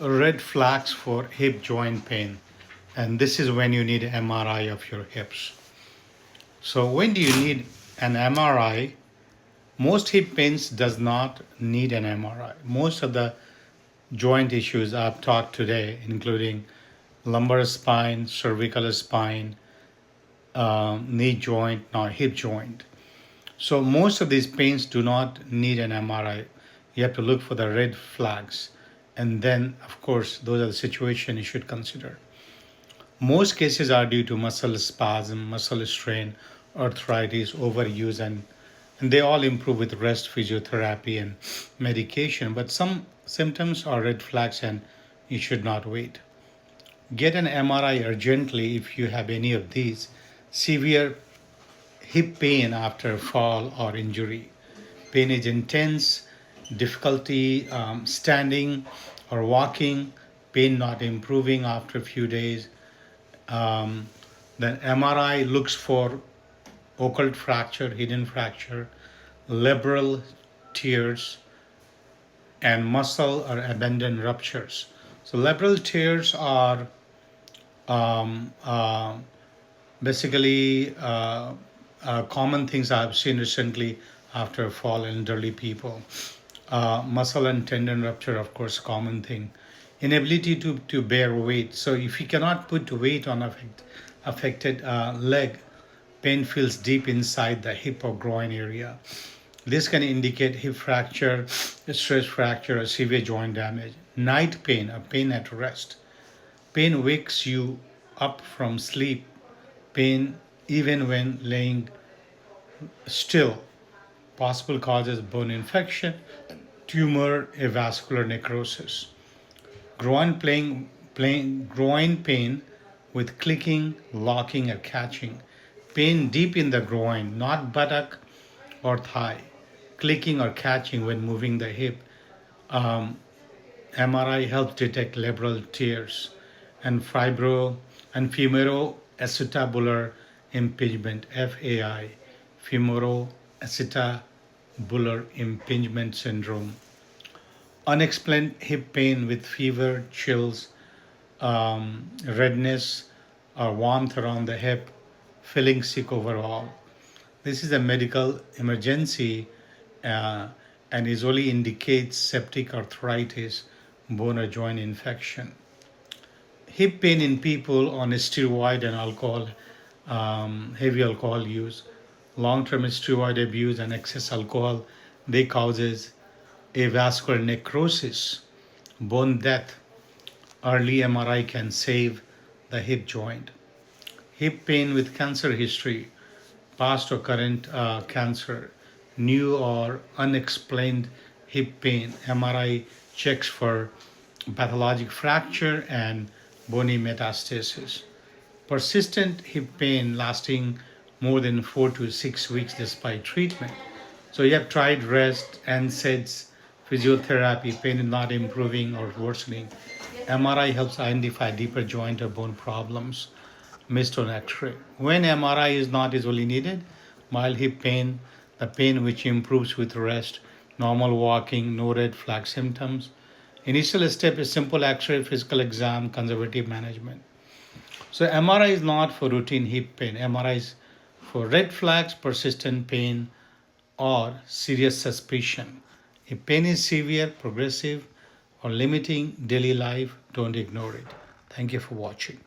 red flags for hip joint pain, and this is when you need MRI of your hips. So when do you need an MRI? Most hip pains does not need an MRI. Most of the joint issues I've talked today, including lumbar spine, cervical spine, knee joint, now hip joint. So most of these pains do not need an MRI. You have to look for the red flags. And then, of course, those are the situations you should consider. Most cases are due to muscle spasm, muscle strain, arthritis, overuse, and they all improve with rest, physiotherapy, and medication. But some symptoms are red flags and you should not wait. Get an MRI urgently if you have any of these: severe hip pain after fall or injury. Pain is intense, difficulty standing or walking, pain not improving after a few days. Um, then MRI looks for occult fracture, hidden fracture, labral tears, and muscle or abandoned ruptures. So labral tears are um, uh, basically common things I've seen recently after fall in elderly people. Muscle and tendon rupture, of course, common thing. Inability to bear weight. So if you cannot put weight on affected leg, pain feels deep inside the hip or groin area. This can indicate hip fracture, stress fracture, or severe joint damage. Night pain, or pain at rest. Pain wakes you up from sleep. Pain even when laying still. Possible causes: bone infection, tumor, avascular necrosis. Groin pain with clicking, locking, or catching. Pain deep in the groin, not buttock or thigh. Clicking or catching when moving the hip. Um, MRI helps detect labral tears and femoroacetabular impingement (FAI), femoroacetabular impingement syndrome. Unexplained hip pain with fever, chills, redness, or warmth around the hip, feeling sick overall. This is a medical emergency uh, and usually indicates septic arthritis, bone or joint infection. Hip pain in people on steroid and alcohol, heavy alcohol use, long-term steroid abuse and excess alcohol, they causes avascular necrosis, bone death. Early MRI can save the hip joint. Hip pain with cancer history, past or current cancer, new or unexplained hip pain. MRI checks for pathologic fracture and bony metastasis. Persistent hip pain lasting more than 4 to 6 weeks despite treatment. So you have tried rest, NSAIDs, physiotherapy, pain is not improving or worsening. MRI helps identify deeper joint or bone problems missed on X-ray. When MRI is not usually needed, mild hip pain, the pain which improves with rest, normal walking, no red flag symptoms. Initial step is simple X-ray, physical exam, conservative management. So MRI is not for routine hip pain. MRI is for red flags, persistent pain, or serious suspicion. If pain is severe, progressive, or limiting daily life, don't ignore it. Thank you for watching.